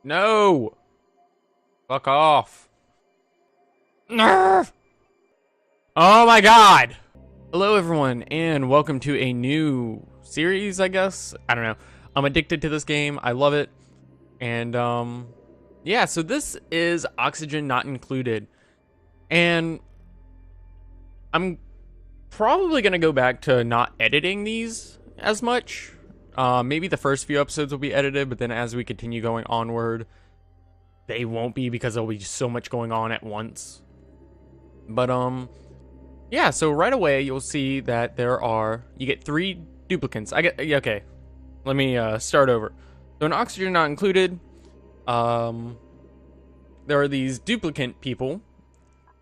No! Fuck off. Nerf! Oh my god! Hello everyone, and welcome to a new series, I guess? I don't know. I'm addicted to this game. I love it. And, yeah, so this is Oxygen Not Included. And I'm probably gonna go back to not editing these as much. Maybe the first few episodes will be edited, but then as we continue going onward, they won't be because there'll be so much going on at once. But, yeah, so right away you'll see that you get 3 duplicants. Okay, let me start over. So in Oxygen Not Included, there are these duplicant people,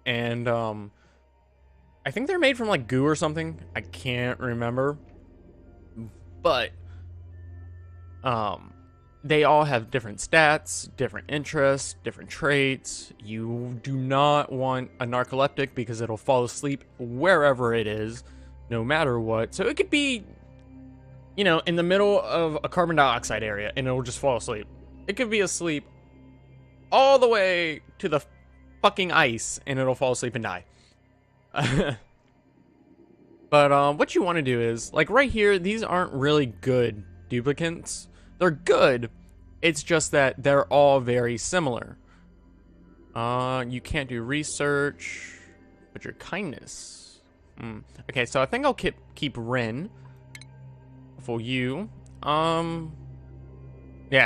and I think they're made from like goo or something. I can't remember, but they all have different stats, different interests, different traits. You do not want a narcoleptic because it'll fall asleep wherever it is, no matter what. So it could be, you know, in the middle of a carbon dioxide area and it'll just fall asleep. It could be asleep all the way to the fucking ice and it'll fall asleep and die. But what you want to do is, like right here, these aren't really good duplicants. They're good, it's just that they're all very similar. You can't do research, but your kindness. Okay, so I think I'll keep Ren for you. Yeah,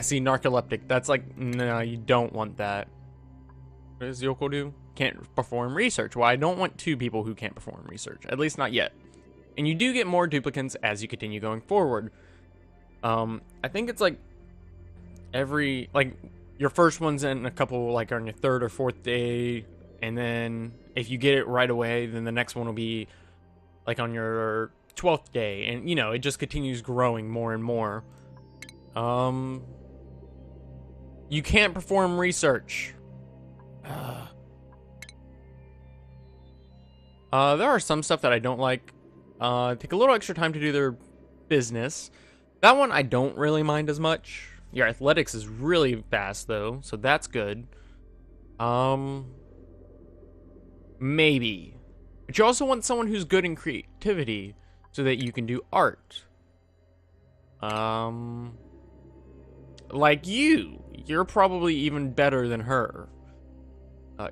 see, narcoleptic. That's like, no, you don't want that. What does Yoko do? Can't perform research. Well, I don't want 2 people who can't perform research. At least not yet. And you do get more duplicants as you continue going forward. I think it's like your first one's in a couple, like on your 3rd or 4th day, and then if you get it right away, then the next one will be like on your 12th day, and you know, it just continues growing more and more. You can't perform research. There are some stuff that I don't like. Take a little extra time to do their business. That one I don't really mind as much. Your athletics is really fast though, so that's good. Maybe. But you also want someone who's good in creativity so that you can do art. Like you. You're probably even better than her.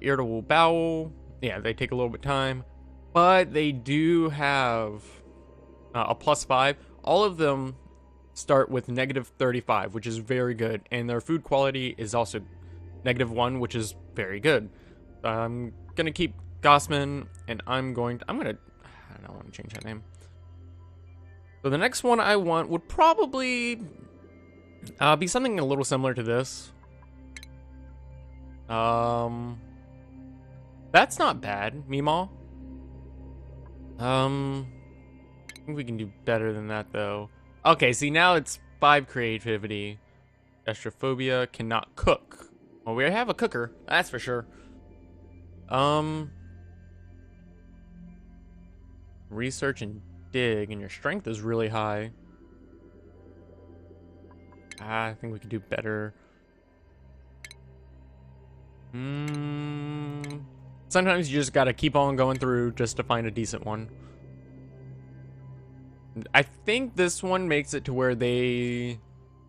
Irritable bowel. Yeah, they take a little bit of time. But they do have a +5. All of them start with -35, which is very good. And their food quality is also -1, which is very good. I'm going to keep Gossman, and I don't want to change that name. So the next one I want would probably be something a little similar to this. That's not bad, Meemaw. I think we can do better than that though. Okay, see, now it's 5 creativity. Gastrophobia, cannot cook. Well, we have a cooker, that's for sure. Research and dig, and your strength is really high. I think we could do better. Sometimes you just gotta keep on going through just to find a decent one. I think this one makes it to where they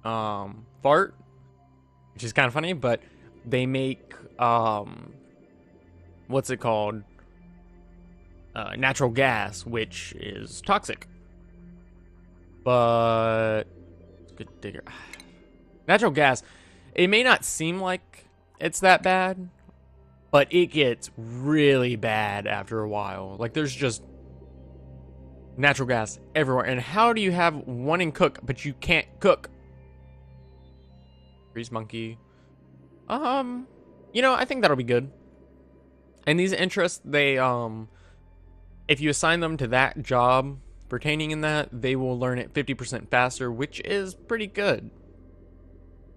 fart, which is kind of funny, but they make what's it called? Natural gas, which is toxic. But good digger. Natural gas, it may not seem like it's that bad, but it gets really bad after a while. Like there's just natural gas everywhere. And how do you have one in cook, but you can't cook? Grease monkey. You know, I think that'll be good. And these interests, they, if you assign them to that job pertaining in that, they will learn it 50% faster, which is pretty good.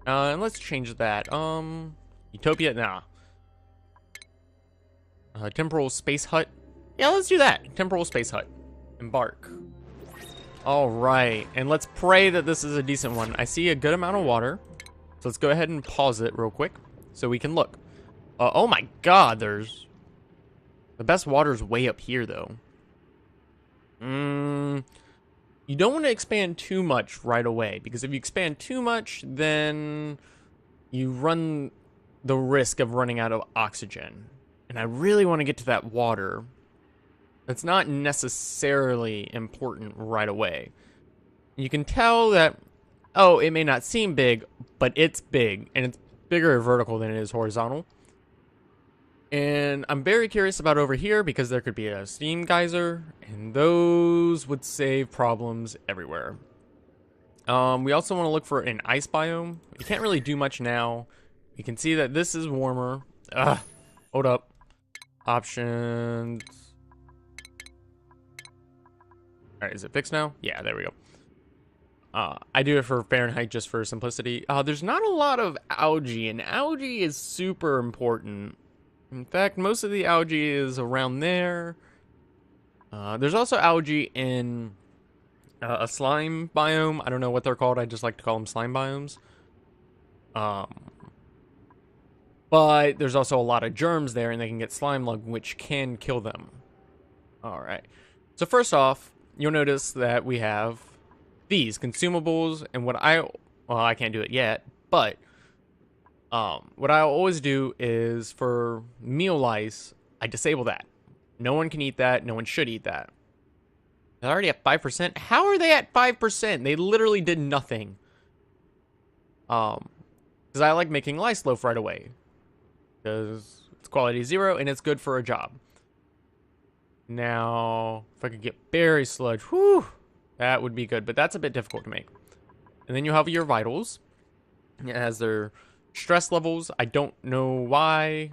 And let's change that. Utopia, nah. Temporal space hut. Yeah, let's do that. Temporal space hut. Embark. All right, and let's pray that this is a decent one. I see a good amount of water, So let's go ahead and pause it real quick so we can look. Oh my god, there's... The best water's way up here, though. You don't want to expand too much right away, because if you expand too much, then you run the risk of running out of oxygen. And I really want to get to that water. That's not necessarily important right away. You can tell that, oh, it may not seem big, but it's big, and it's bigger vertical than it is horizontal. And I'm very curious about over here because there could be a steam geyser, and those would save problems everywhere. We also want to look for an ice biome. You can't really do much now. You can see that this is warmer. Hold up. Options. Alright, is it fixed now? Yeah, there we go. I do it for Fahrenheit just for simplicity. There's not a lot of algae, and algae is super important. In fact, most of the algae is around there. There's also algae in a slime biome. I don't know what they're called. I just like to call them slime biomes. But there's also a lot of germs there, and they can get slime lung, which can kill them. Alright. So first off, you'll notice that we have these consumables, and well, I can't do it yet, but what I always do is for meal lice, I disable that. No one can eat that. No one should eat that. They're already at 5%. How are they at 5%? They literally did nothing. Because I like making lice loaf right away. Because it's quality 0 and it's good for a job. Now, if I could get berry sludge, whew, that would be good. But that's a bit difficult to make. And then you have your vitals. It has their stress levels. I don't know why.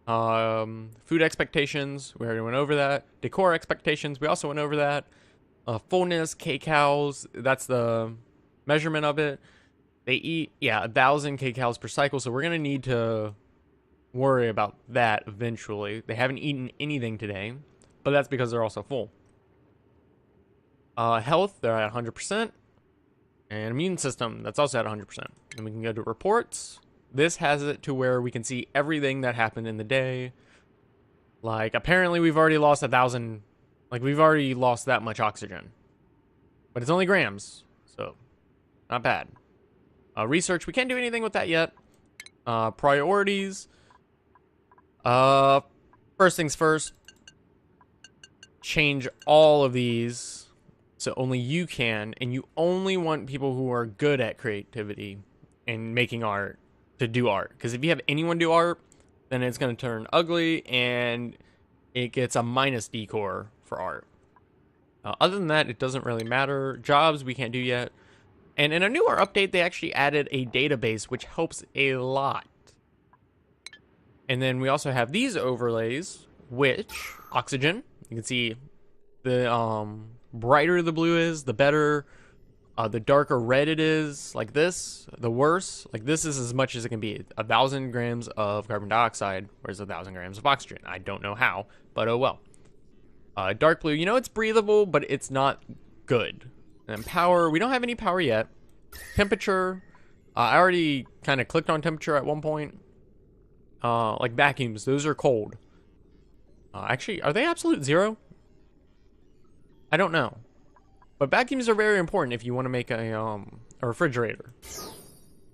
Food expectations. We already went over that. Decor expectations. We also went over that. Fullness, kcals. That's the measurement of it. They eat, 1,000 kcals per cycle. So we're going to need to worry about that eventually. They haven't eaten anything today, but that's because they're also full. Health, they're at 100%. And immune system, that's also at 100%. Then we can go to reports. This has it to where we can see everything that happened in the day. Like, apparently we've already lost 1,000. Like, we've already lost that much oxygen. But it's only grams, so not bad. Research, we can't do anything with that yet. Priorities. First things first. Change all of these. So only you can, and you only want people who are good at creativity and making art to do art. Because if you have anyone do art, then it's going to turn ugly, and it gets a minus decor for art. Other than that, it doesn't really matter. Jobs, we can't do yet. And in a newer update, they actually added a database, which helps a lot. And then we also have these overlays, which, oxygen, you can see the, brighter the blue is, the better. The darker red it is, like this, the worse. Like this is as much as it can be. 1,000 grams of carbon dioxide, whereas 1,000 grams of oxygen. I don't know how, but oh well. Dark blue, you know it's breathable, but it's not good. And then power, we don't have any power yet. Temperature, I already kind of clicked on temperature at one point. Like vacuums, those are cold. Actually, are they absolute 0? I don't know. But vacuums are very important if you want to make a refrigerator.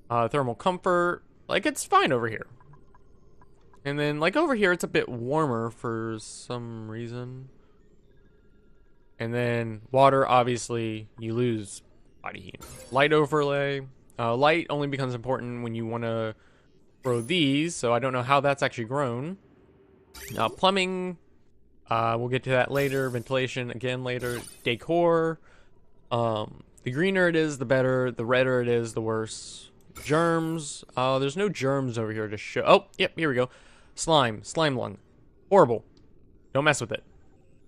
Thermal comfort, like it's fine over here. And then like over here, it's a bit warmer for some reason. And then water, obviously, you lose body heat. Light overlay. Light only becomes important when you want to grow these, so I don't know how that's actually grown. Plumbing, we'll get to that later. Ventilation, again, later. Decor. The greener it is, the better. The redder it is, the worse. Germs. There's no germs over here to show. Oh, yep, here we go. Slime. Slime lung. Horrible. Don't mess with it.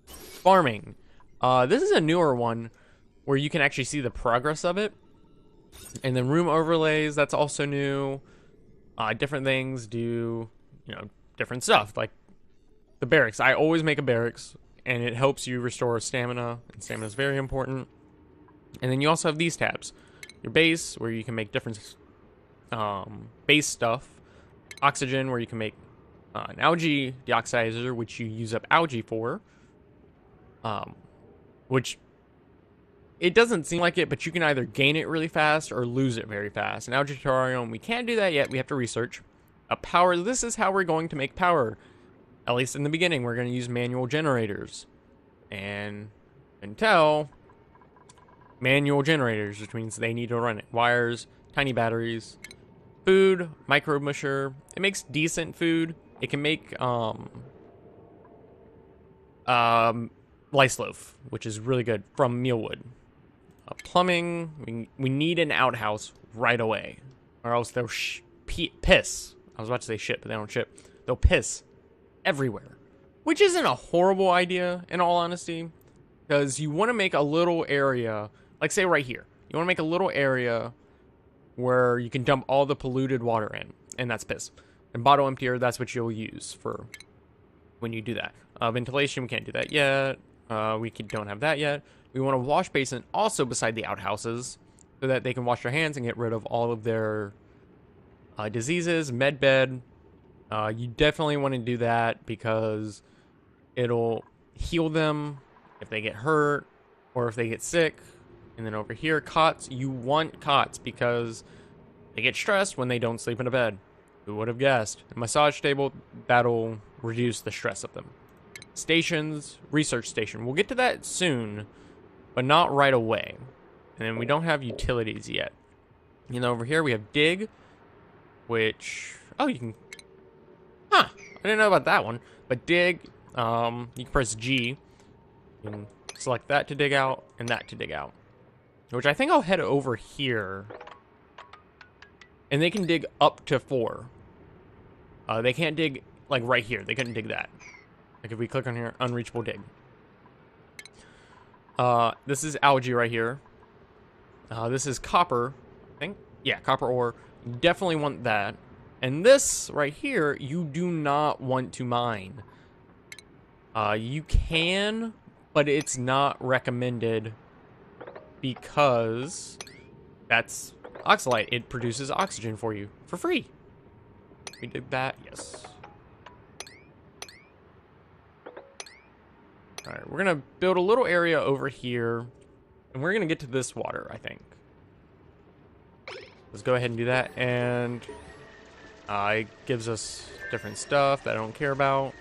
Farming. This is a newer one where you can actually see the progress of it. And then room overlays, that's also new. Different things do, you know, different stuff. Like the barracks. I always make a barracks, and it helps you restore stamina. And stamina is very important. And then you also have these tabs. Your base, where you can make different base stuff. Oxygen, where you can make an algae deoxidizer, which you use up algae for. Which it doesn't seem like it, but you can either gain it really fast or lose it very fast. An algae terrarium, we can't do that yet. We have to research. Power, this is how we're going to make power. At least in the beginning, we're going to use manual generators. And until manual generators, which means they need to run it. Wires, tiny batteries, food, micro musher. It makes decent food. It can make lice loaf, which is really good from mealwood. Plumbing, we need an outhouse right away, or else they'll piss. I was about to say shit, but they don't shit. They'll piss everywhere, which isn't a horrible idea in all honesty, because you want to make a little area, like say right here. You want to make a little area where you can dump all the polluted water in, and that's piss. And bottle emptier, that's what you'll use for when you do that. Ventilation, we can't do that yet. Don't have that yet. We want a wash basin also beside the outhouses so that they can wash their hands and get rid of all of their diseases. Med bed, you definitely want to do that because it'll heal them if they get hurt or if they get sick. And then over here, cots, you want cots because they get stressed when they don't sleep in a bed. Who would have guessed? A massage table, that'll reduce the stress of them. Stations, research station. We'll get to that soon, but not right away. And then we don't have utilities yet. You know, over here we have dig, which, oh, you can, I didn't know about that one. But dig, you can press G. You can select that to dig out and that to dig out. Which I think I'll head over here. And they can dig up to 4. They can't dig, like, right here. They couldn't dig that. Like, if we click on here, unreachable dig. This is algae right here. This is copper, I think. Yeah, copper ore. You definitely want that. And this right here, you do not want to mine. You can, but it's not recommended because that's oxalite. It produces oxygen for you for free. We did that, yes. Alright, we're gonna build a little area over here, and we're gonna get to this water, I think. Let's go ahead and do that, and it gives us different stuff that I don't care about.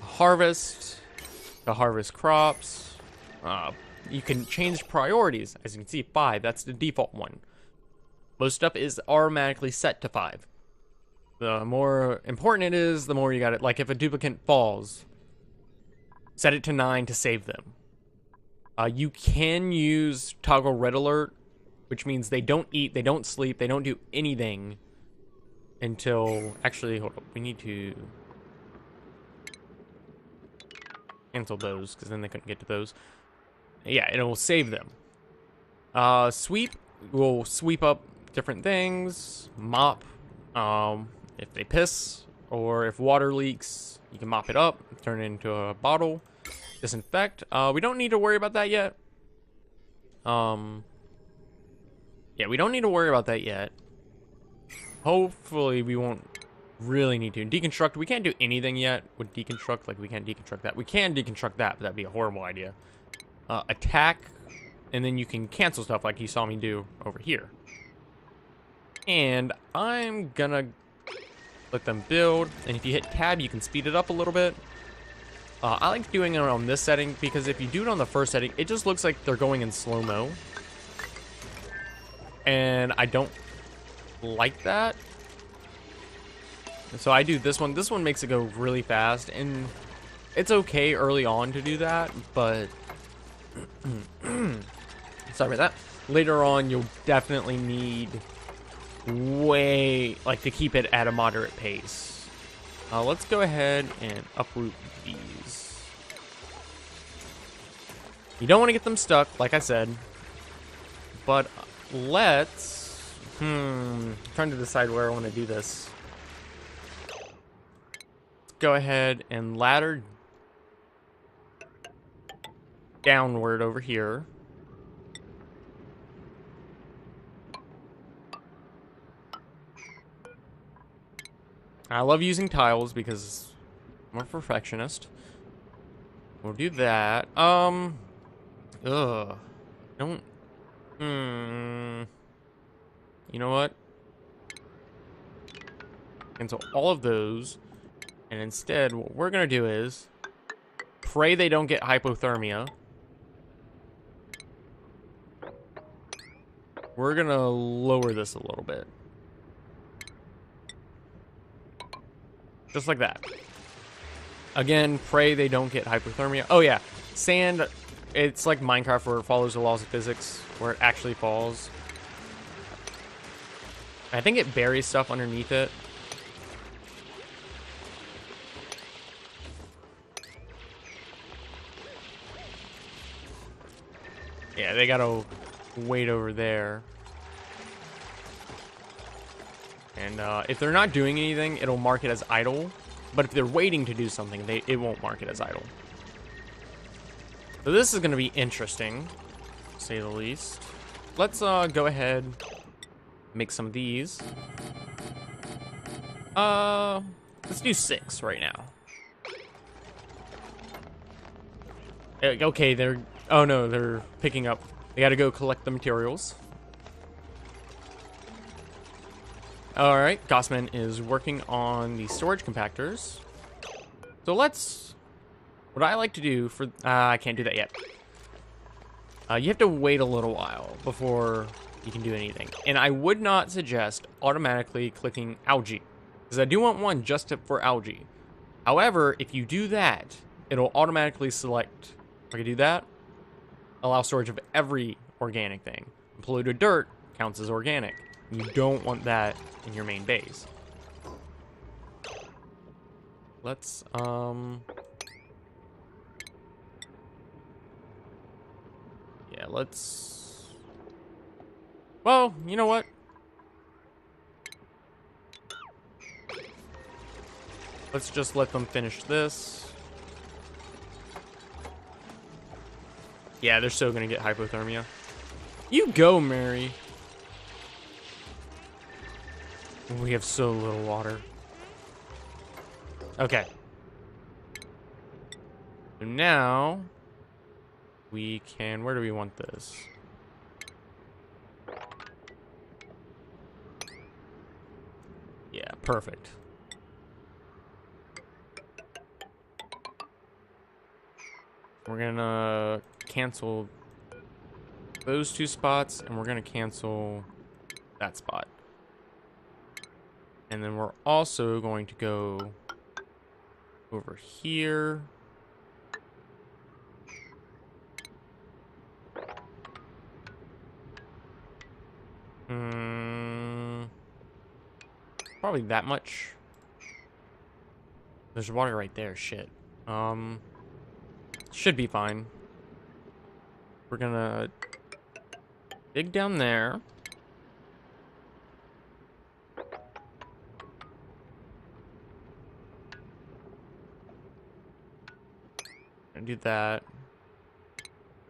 Harvest, to harvest crops. You can change priorities. As you can see, 5, that's the default one. Most stuff is automatically set to 5. The more important it is, the more you got it. Like if a duplicate falls, set it to 9 to save them. You can use toggle red alert, which means they don't eat, they don't sleep, they don't do anything until... Actually, hold up. We need to cancel those, because then they couldn't get to those. Yeah, it will save them. Sweep will sweep up different things. Mop, if they piss or if water leaks, you can mop it up, turn it into a bottle. Disinfect. We don't need to worry about that yet. Yeah, we don't need to worry about that yet. Hopefully we won't really need to. Deconstruct, we can't do anything yet with deconstruct. Like, we can't deconstruct that. We can deconstruct that, but that'd be a horrible idea. Attack, and then you can cancel stuff like you saw me do over here. And I'm gonna let them build, and if you hit tab, you can speed it up a little bit. I like doing it on this setting because if you do it on the first setting, it just looks like they're going in slow-mo. And I don't like that. So I do this one. This one makes it go really fast, and it's okay early on to do that, but sorry about that. Later on, you'll definitely need to keep it at a moderate pace. Let's go ahead and uproot these. You don't want to get them stuck, like I said, but let's I'm trying to decide where I want to do this. Let's go ahead and ladder downward over here. I love using tiles because I'm a perfectionist. We'll do that. Ugh. Don't. You know what? Cancel all of those. And instead, what we're gonna do is pray they don't get hypothermia. We're gonna lower this a little bit. Just like that. Again, pray they don't get hypothermia. Oh yeah, sand, it's like Minecraft where it follows the laws of physics, where it actually falls. I think it buries stuff underneath it. Yeah, they gotta wait over there. And if they're not doing anything, it'll mark it as idle. But if they're waiting to do something, it won't mark it as idle. So this is going to be interesting, to say the least. Let's go ahead, make some of these. Let's do 6 right now. Okay, they're... Oh no, they're picking up. They got to go collect the materials. Alright, Gossman is working on the storage compactors. So let's... What I like to do for... I can't do that yet. You have to wait a little while before you can do anything. And I would not suggest automatically clicking algae, because I do want one just for algae. However, if you do that, it'll automatically select... If I can do that, allow storage of every organic thing. Polluted dirt counts as organic. You don't want that in your main base. Let's, yeah, let's... Well, you know what? Let's just let them finish this. Yeah, they're still gonna get hypothermia. You go, Mary. We have so little water. Okay. So now we can... Where do we want this? Yeah, perfect. We're gonna cancel those 2 spots, and we're gonna cancel that spot. And then we're also going to go over here. Probably that much. There's water right there, shit. Should be fine. We're gonna dig down there. Do that.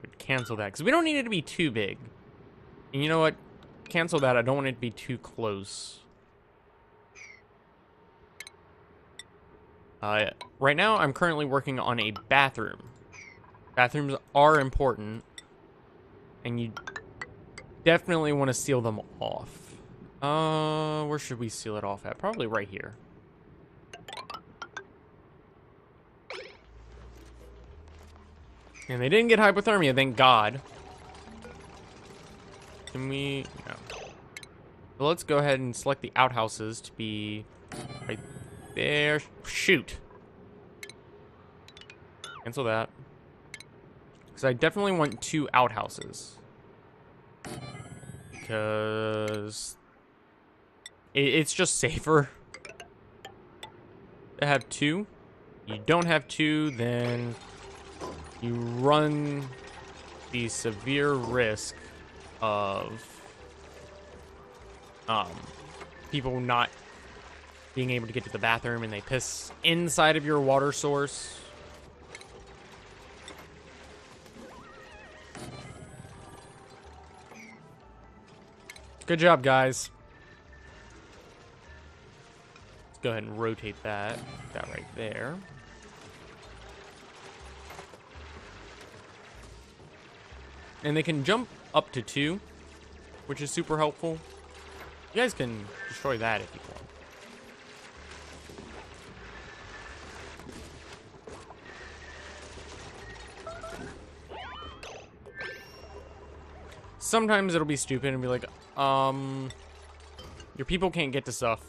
Could cancel that because we don't need it to be too big. And you know what? Cancel that. I don't want it to be too close. Right now, I'm currently working on a bathroom. Bathrooms are important, and you definitely want to seal them off. Where should we seal it off at? Probably right here. And they didn't get hypothermia, thank God. Can we... No. So let's go ahead and select the outhouses to be right there. Shoot. Cancel that. Because I definitely want 2 outhouses. Because... it's just safer to have 2. You don't have 2, then... you run the severe risk of people not being able to get to the bathroom and they piss inside of your water source. Good job, guys. Let's go ahead and rotate that. Put that right there. And they can jump up to 2, which is super helpful. You guys can destroy that if you want. Sometimes it'll be stupid and be like, your people can't get to stuff.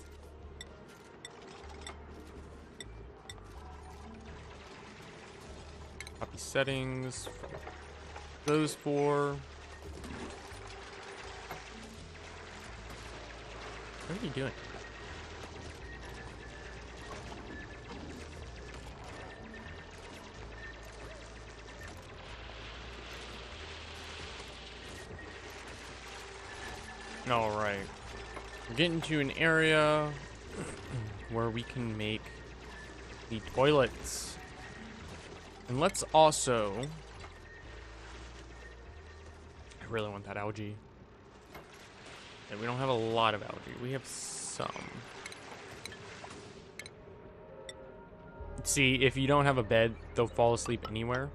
Copy settings. Those 4. What are you doing? All right. We're getting to an area where we can make the toilets. And let's also... I really want that algae. And we don't have a lot of algae. We have some. See, if you don't have a bed, they'll fall asleep anywhere.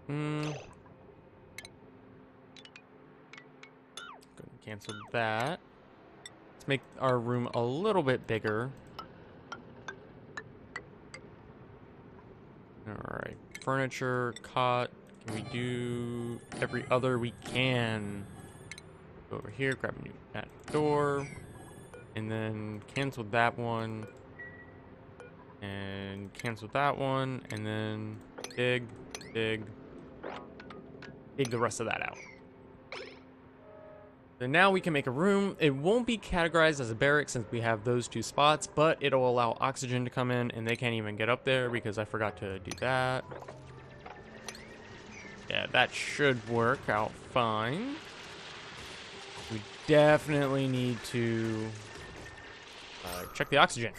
Go and cancel that. Let's make our room a little bit bigger. Alright. Furniture, cot. Can we do every other? We can. Go over here, grab a new door. And then cancel that one. And cancel that one. And then dig the rest of that out. So now we can make a room. It won't be categorized as a barrack since we have those 2 spots, but it'll allow oxygen to come in, and they can't even get up there because I forgot to do that. Yeah, that should work out fine. We definitely need to check the oxygen.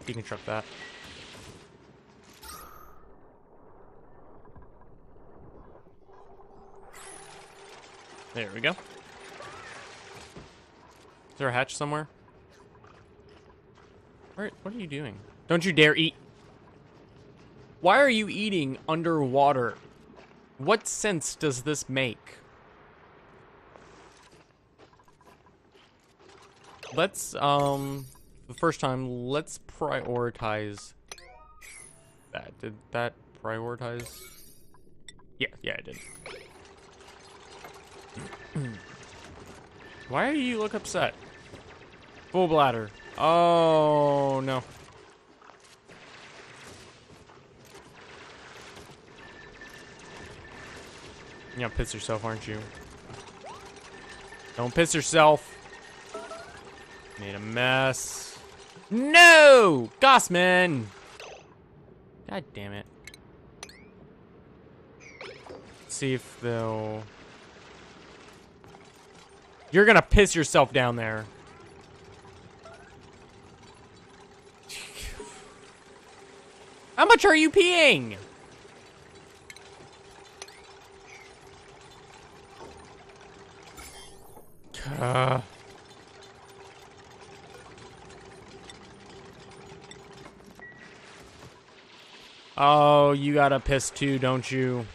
Deconstruct that. There we go. Is there a hatch somewhere? What are you doing? Don't you dare eat. Why are you eating underwater? What sense does this make? Let's, for the first time, let's prioritize that. Did that prioritize? Yeah, it did. Why do you look upset? Full bladder. Oh, no. You're gonna piss yourself, aren't you? Don't piss yourself. Made a mess. No! Gossman! God damn it. Let's see if they'll... You're gonna piss yourself down there. How much are you peeing? Oh, you gotta piss too, don't you?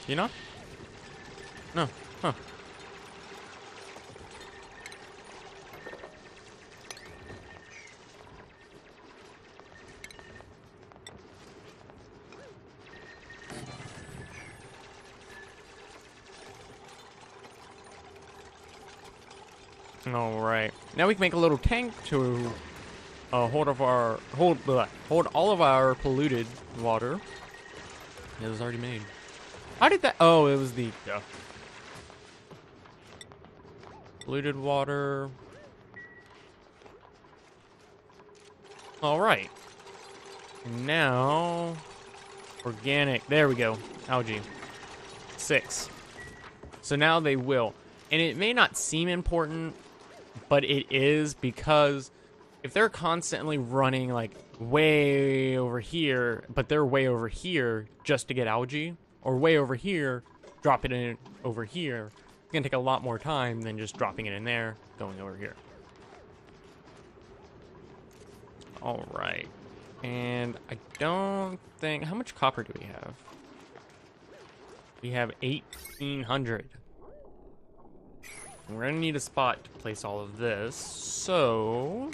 You know? No. Huh. All right. Now we can make a little tank to hold all of our polluted water. It was already made. How did that? Oh, it was the polluted water. All right. Now Organic. There we go. Algae. 6. So now they will. And it may not seem important, but it is, because if they're constantly running like way over here, but they're way over here just to get algae, or way over here, drop it in over here, it's gonna take a lot more time than just dropping it in there, going over here. All right. And I don't think, how much copper do we have? We have 1,800. We're gonna need a spot to place all of this, so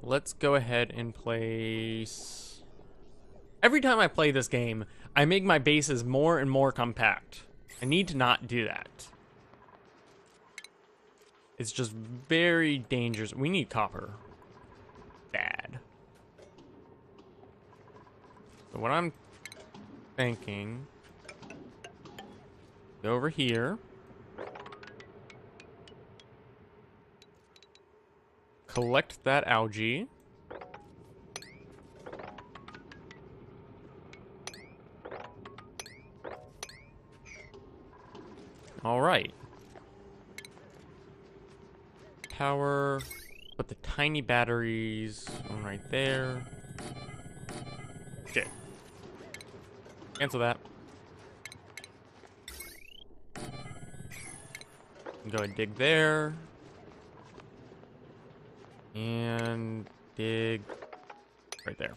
let's go ahead and place. Every time I play this game, I make my bases more and more compact. I need to not do that. It's just very dangerous. We need copper. Bad. So what I'm thinking, go over here. Collect that algae. All right. Power. Put the tiny batteries one right there. Shit. Cancel that. Go ahead and dig there. And dig right there.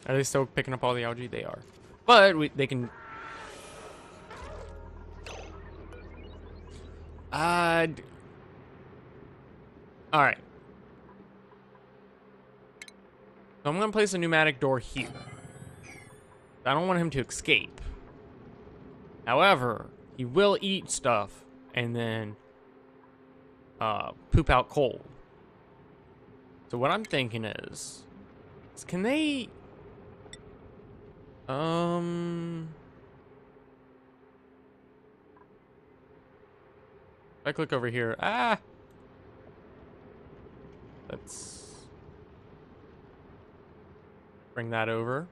Are they still picking up all the algae? They are. But they can... Alright. So I'm going to place a pneumatic door here. I don't want him to escape. However, he will eat stuff and then poop out coal. So what I'm thinking is can they... If I click over here, let's bring that over.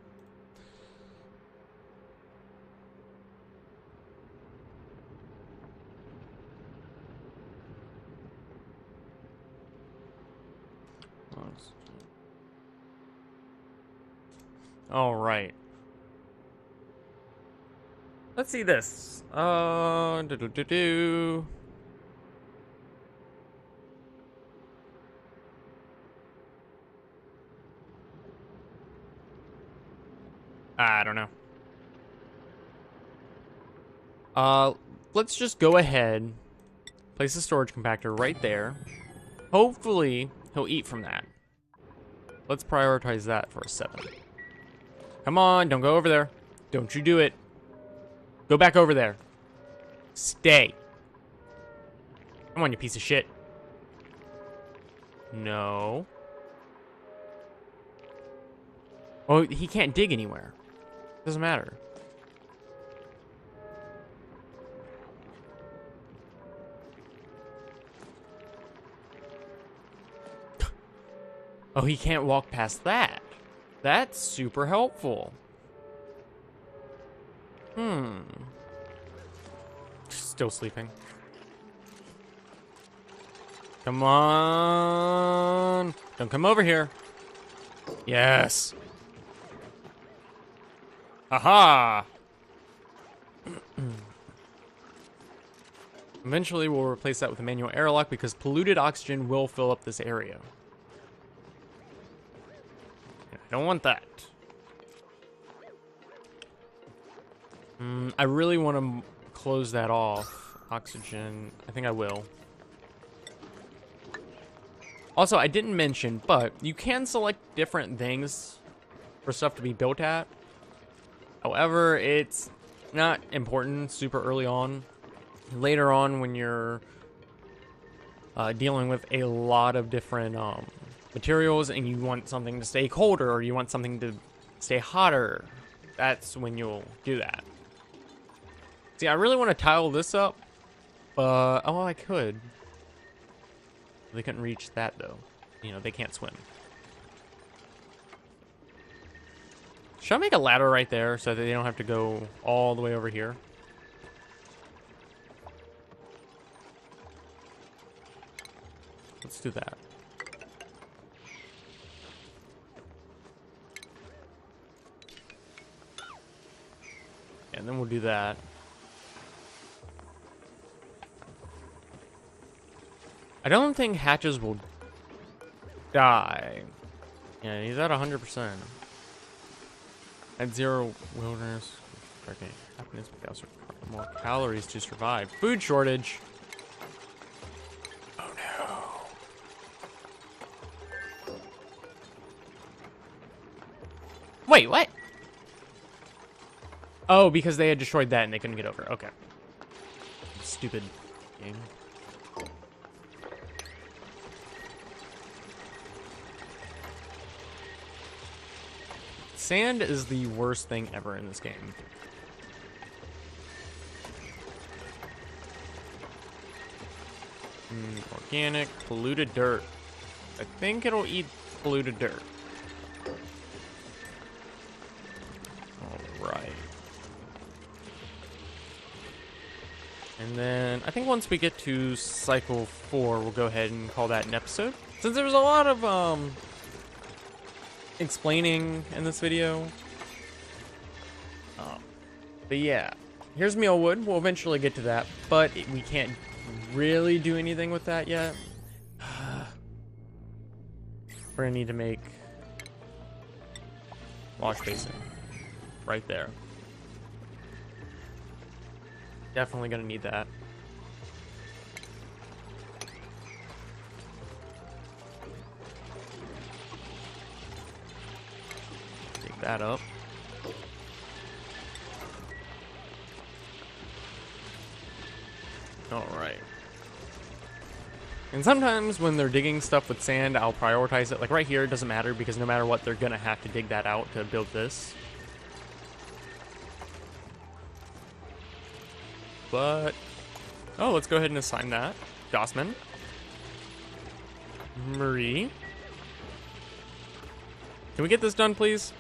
All right. Let's see this. I don't know. Let's just go ahead, place a storage compactor right there. Hopefully, he'll eat from that. Let's prioritize that for a 7. Come on, don't go over there. Don't you do it. Go back over there. Stay. Come on, you piece of shit. No. Oh, he can't dig anywhere. Doesn't matter. Oh, he can't walk past that. That's super helpful. Still sleeping. Come on. Don't come over here. Yes. Aha. Eventually, we'll replace that with a manual airlock because polluted oxygen will fill up this area. I don't want that. I really want to close that off. Oxygen. I think I will. Also, I didn't mention, but you can select different things for stuff to be built at. However, it's not important super early on. Later on, when you're dealing with a lot of different materials and you want something to stay colder or you want something to stay hotter. That's when you'll do that. See, I really want to tile this up, but oh, I could. They couldn't reach that though. You know, they can't swim. Should I make a ladder right there so that they don't have to go all the way over here? Let's do that. And then we'll do that. I don't think hatches will die. Yeah, he's at 100%. At 0 wilderness. Okay, happiness without more calories to survive. Food shortage. Oh no. Wait, what? Oh, because they had destroyed that and they couldn't get over. Okay. Stupid game. Sand is the worst thing ever in this game. Organic, polluted dirt. I think it'll eat polluted dirt. Alright. And then, I think once we get to cycle 4, we'll go ahead and call that an episode. Since there was a lot of, explaining in this video. But yeah, here's mealwood. We'll eventually get to that, but we can't really do anything with that yet. We're gonna need to make wash basin right there. Definitely gonna need that. Take that up. All right. And sometimes when they're digging stuff with sand, I'll prioritize it. Like right here, it doesn't matter because no matter what, they're gonna have to dig that out to build this. But, oh, let's go ahead and assign that. Gossman. Marie. Can we get this done, please?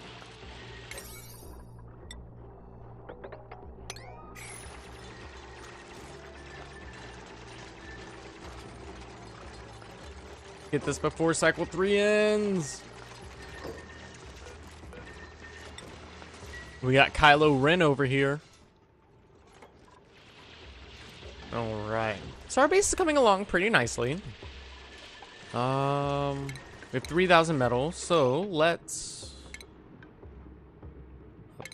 Get this before cycle 3 ends. We got Kylo Ren over here. All right. So our base is coming along pretty nicely. We have 3,000 metal, so let's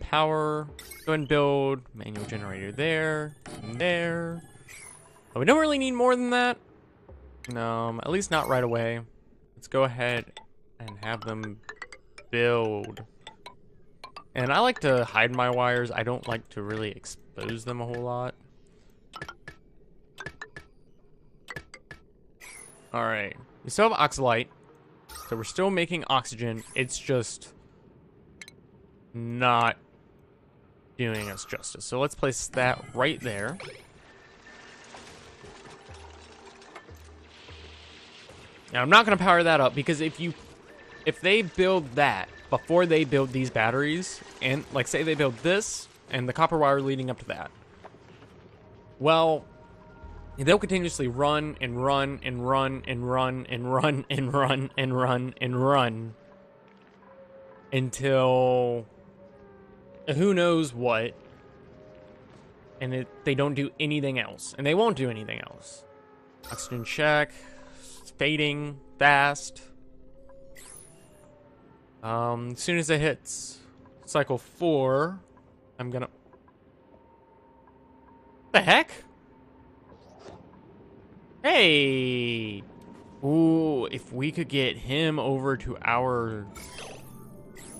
power. Go ahead and build manual generator there and there. Oh, we don't really need more than that. No, at least not right away. Let's go ahead and have them build. And I like to hide my wires. I don't like to really expose them a whole lot. All right, we still have oxalite, so we're still making oxygen. It's just not doing us justice. So let's place that right there. Now I'm not gonna power that up because if they build that before they build these batteries, and like say they build this and the copper wire leading up to that, well, they'll continuously run and run and run and run and run and run and run and run until who knows what, and they don't do anything else, and they won't do anything else. Oxygen check. It's fading fast. As soon as it hits cycle 4, I'm gonna... The heck? Hey! Ooh, if we could get him over to our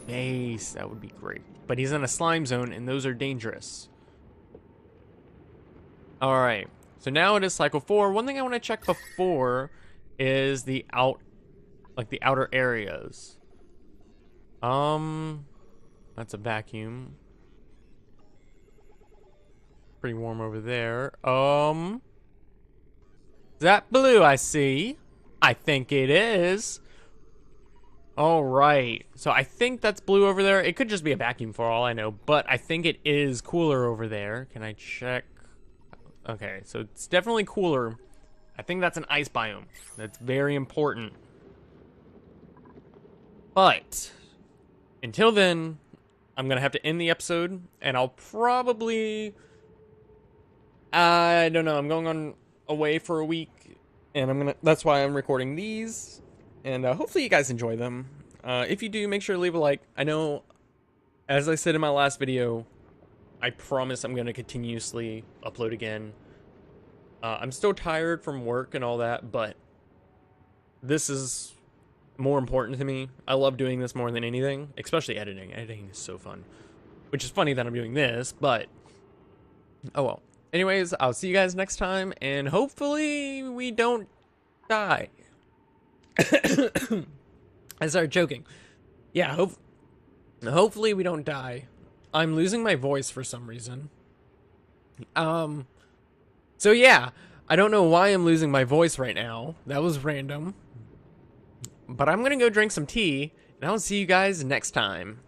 base, that would be great. But he's in a slime zone, and those are dangerous. Alright, so now it is cycle 4. One thing I want to check before is the outer areas. That's a vacuum. Pretty warm over there. Is that blue I see? I think it is. All right. So I think that's blue over there. It could just be a vacuum for all I know, but I think it is cooler over there. Can I check? Okay, so it's definitely cooler. I think that's an ice biome. That's very important. But until then, I'm going to have to end the episode, and I'll probably... I don't know. I'm going on away for a week, and that's why I'm recording these. And hopefully you guys enjoy them. If you do, make sure to leave a like. I know, as I said in my last video, I promise I'm going to continuously upload again. I'm still tired from work and all that, but this is more important to me. I love doing this more than anything, especially editing. Editing is so fun. Which is funny that I'm doing this, but oh well. Anyways, I'll see you guys next time, and hopefully we don't die. I started joking. Yeah, hopefully we don't die. I'm losing my voice for some reason. So yeah, I don't know why I'm losing my voice right now. That was random. But I'm gonna go drink some tea, and I'll see you guys next time.